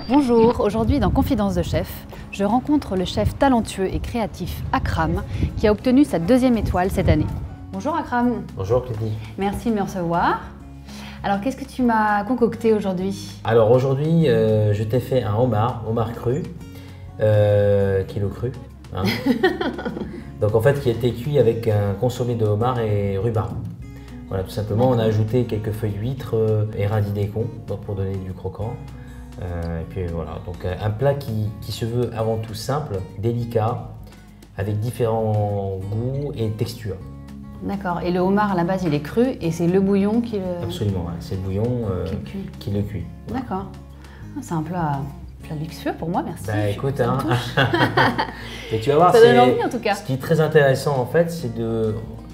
Bonjour, aujourd'hui dans Confidence de chef, je rencontre le chef talentueux et créatif Akram qui a obtenu sa 2e étoile cette année. Bonjour Akram. Bonjour Clédy. Merci de me recevoir. Alors qu'est-ce que tu m'as concocté aujourd'hui? Alors aujourd'hui, je t'ai fait un homard cru, kilo cru. Hein. Donc en fait qui a été cuit avec un consommé de homard et rhubarbe. Voilà, tout simplement, on a ajouté quelques feuilles d'huître et radis d'écon pour donner du croquant. Et puis voilà, donc un plat qui se veut avant tout simple, délicat, avec différents goûts et textures. D'accord, et le homard à la base il est cru et c'est le bouillon qui le... Absolument, ouais. C'est le bouillon qui le cuit. D'accord, c'est un plat luxueux pour moi, merci. Bah écoute, hein. Et tu vas voir, ça donne envie en tout cas. Ce qui est très intéressant en fait, c'est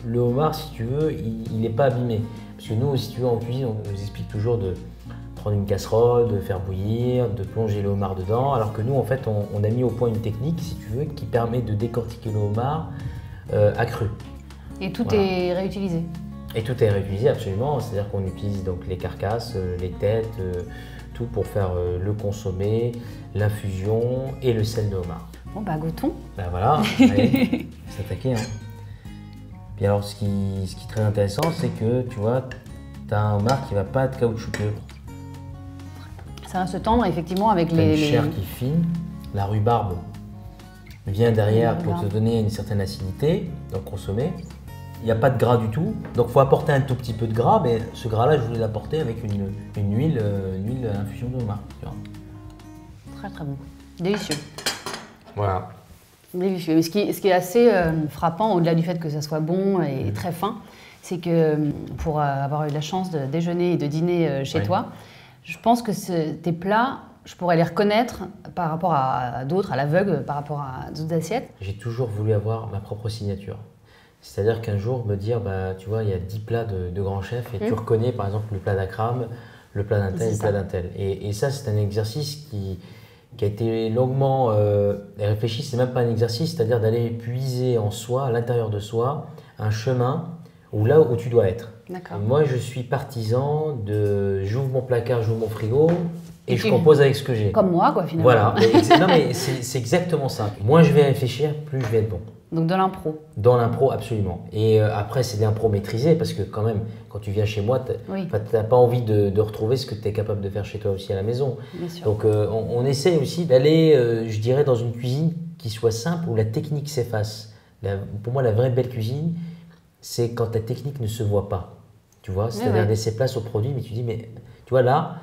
le homard, si tu veux, il n'est pas abîmé. Parce que nous, si tu veux, en cuisine, on nous explique toujours de prendre une casserole, de faire bouillir, de plonger le homard dedans, alors que nous, en fait, on a mis au point une technique, si tu veux, qui permet de décortiquer le homard à cru. Et tout est réutilisé. Et tout est réutilisé, absolument. C'est-à-dire qu'on utilise donc les carcasses, les têtes, tout pour faire le consommé, l'infusion et le sel de homard. Bon bah goûtons. Ben voilà, allez, s'attaquer. Hein. Puis alors, ce qui est très intéressant, c'est que tu vois, tu as un homard qui ne va pas être caoutchouteux. Ça va se tendre effectivement avec une chair qui est fine, la rhubarbe vient derrière pour te donner une certaine acidité, donc consommer. Il n'y a pas de gras du tout, donc il faut apporter un tout petit peu de gras, mais ce gras-là, je voulais l'apporter avec une huile à infusion de homard. Très très bon, délicieux. Voilà. Délicieux. Et ce qui est assez frappant, au-delà du fait que ça soit bon et très fin, c'est que pour avoir eu la chance de déjeuner et de dîner chez toi, je pense que tes plats, je pourrais les reconnaître par rapport à d'autres, à l'aveugle, par rapport à d'autres assiettes. J'ai toujours voulu avoir ma propre signature. C'est-à-dire qu'un jour, me dire, bah, tu vois, il y a 10 plats de grands chefs et tu reconnais par exemple le plat d'Akram, le plat d'un tel, le plat d'un tel. Et ça, c'est un exercice qui a été longuement réfléchi. C'est même pas un exercice, c'est-à-dire d'aller puiser en soi, à l'intérieur de soi, un chemin là où tu dois être. Moi, je suis partisan de j'ouvre mon placard, j'ouvre mon frigo et je compose avec ce que j'ai. Comme moi, quoi, finalement. Voilà, non mais c'est exactement ça. Moins je vais réfléchir, plus je vais être bon. Donc dans l'impro. Dans l'impro, absolument. Et après, c'est de l'impro maîtrisé parce que quand même, quand tu viens chez moi, tu n'as pas envie de retrouver ce que tu es capable de faire chez toi aussi à la maison. Bien sûr. Donc on essaie aussi d'aller, je dirais, dans une cuisine qui soit simple, où la technique s'efface. Pour moi, la vraie belle cuisine, c'est quand ta technique ne se voit pas. Tu vois, c'est-à-dire laisser place au produit, mais tu dis, mais tu vois là,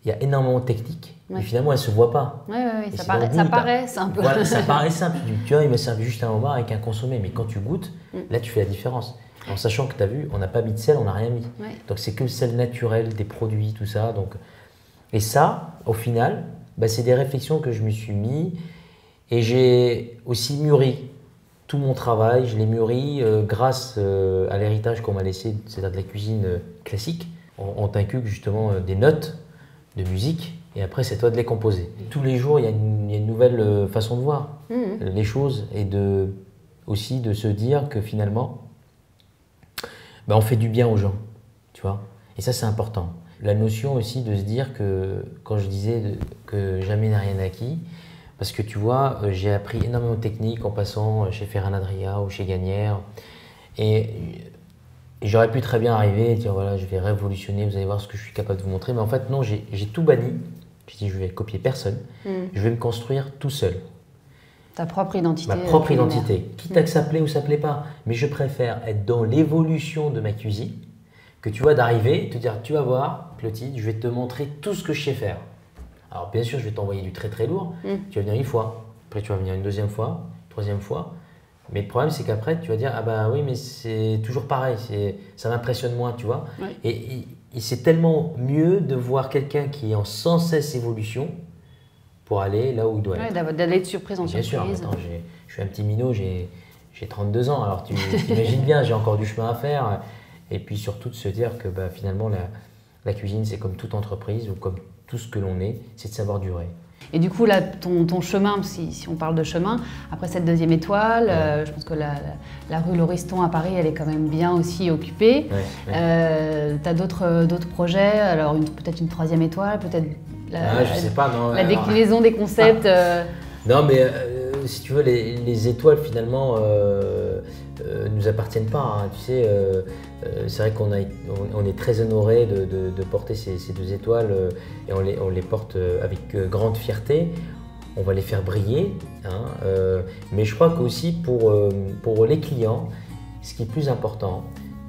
il y a énormément de technique, mais finalement elle ne se voit pas. Ça paraît simple. Voilà, ça paraît simple. Tu vois, il me sert juste un homard avec un consommé, mais quand tu goûtes, là tu fais la différence. En sachant que tu as vu, on n'a pas mis de sel, on n'a rien mis. Donc c'est que le sel naturel, des produits, tout ça. Donc... Et ça, au final, bah, c'est des réflexions que je me suis mis et j'ai aussi mûri tout mon travail. Je l'ai mûri grâce à l'héritage qu'on m'a laissé, c'est-à-dire de la cuisine classique. On t'inculque justement des notes de musique et après c'est toi de les composer. Tous les jours il y a une nouvelle façon de voir les choses et aussi de se dire que finalement on fait du bien aux gens, tu vois, et ça c'est important. La notion aussi de se dire que quand je disais que jamais n'a rien acquis, parce que tu vois, j'ai appris énormément de techniques en passant chez Ferran Adria ou chez Gagnère et j'aurais pu très bien arriver et dire voilà, je vais révolutionner, vous allez voir ce que je suis capable de vous montrer. Mais en fait, non, j'ai tout banni. J'ai dit je vais copier personne, je vais me construire tout seul. Ta propre identité. Ma propre identité. Quitte à que ça plaît ou ça plaît pas. Mais je préfère être dans l'évolution de ma cuisine que tu vois d'arriver et te dire tu vas voir, Clotilde, je vais te montrer tout ce que je sais faire. Alors bien sûr, je vais t'envoyer du très très lourd. Tu vas venir une fois, après tu vas venir une deuxième fois, troisième fois. Mais le problème, c'est qu'après, tu vas dire, ah bah oui, mais c'est toujours pareil, ça m'impressionne moins, tu vois. Et c'est tellement mieux de voir quelqu'un qui est en sans cesse évolution pour aller là où il doit être. D'aller de surprise en surprise. Bien sûr, attends, je suis un petit minot, j'ai 32 ans, alors tu t'imagines bien, j'ai encore du chemin à faire. Et puis surtout de se dire que bah, finalement, la cuisine, c'est comme toute entreprise ou comme tout ce que l'on est, c'est de savoir durer. Et du coup, là, ton chemin, si on parle de chemin, après cette deuxième étoile, je pense que la rue Lauriston à Paris, elle est quand même bien aussi occupée. Tu as d'autres projets, alors peut-être une troisième étoile, peut-être je sais pas, non, la déclinaison des concepts. Non, mais si tu veux, les étoiles finalement nous appartiennent pas. Hein, tu sais, c'est vrai qu'on est très honoré de porter ces deux étoiles et on les porte avec grande fierté. On va les faire briller. Hein, mais je crois qu'aussi pour les clients, ce qui est plus important,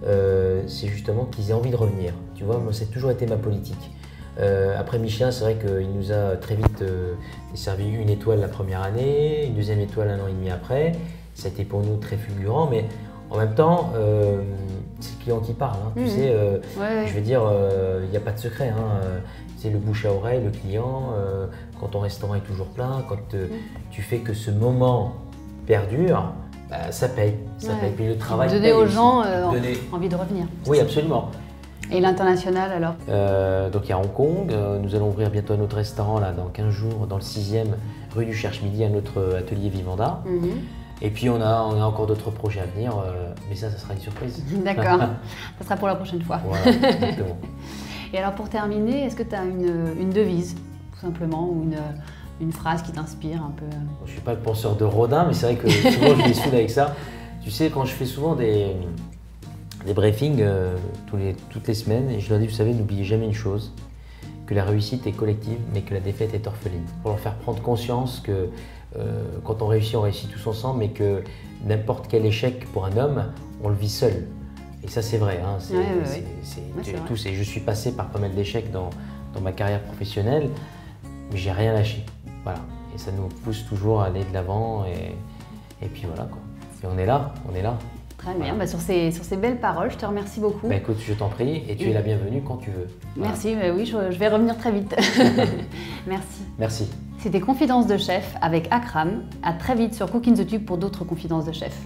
c'est justement qu'ils aient envie de revenir. Tu vois, moi, c'est toujours été ma politique. Après Michelin, c'est vrai qu'il nous a très vite servi une étoile la première année, une deuxième étoile 1 an et demi après. Ça a été pour nous très fulgurant, mais en même temps, c'est le client qui parle. Hein, tu sais, je veux dire, il n'y a pas de secret. Hein, c'est le bouche à oreille, le client. Quand ton restaurant est toujours plein, quand tu fais que ce moment perdure, bah, ça paye. Ça paye. Puis le travail donner aux gens envie de revenir. Oui, absolument. Et l'international alors Donc il y a Hong Kong, nous allons ouvrir bientôt un autre restaurant là, dans 15 jours dans le 6e rue du Cherche-Midi, un autre atelier Vivanda. Et puis on a encore d'autres projets à venir, mais ça sera une surprise. D'accord, ça sera pour la prochaine fois. Voilà, exactement. Et alors pour terminer, est-ce que tu as une devise tout simplement ou une phrase qui t'inspire un peu? Je ne suis pas le penseur de Rodin, mais c'est vrai que souvent je les saoule avec ça. Tu sais, quand je fais souvent des briefings toutes les semaines, et je leur dis, vous savez, n'oubliez jamais une chose, que la réussite est collective, mais que la défaite est orpheline. Pour leur faire prendre conscience que quand on réussit tous ensemble, mais que n'importe quel échec pour un homme, on le vit seul. Et ça, c'est vrai. Hein, et je suis passé par pas mal d'échecs dans ma carrière professionnelle, mais j'ai rien lâché. Voilà. Et ça nous pousse toujours à aller de l'avant, et puis voilà, quoi. Et on est là. Très bien, bah, sur ces belles paroles, je te remercie beaucoup. Bah, écoute, je t'en prie, et tu es la bienvenue quand tu veux. Merci, voilà. Oui, je vais revenir très vite. Merci. Merci. C'était Confidences de chef avec Akram. À très vite sur Cooking the Tube pour d'autres confidences de chef.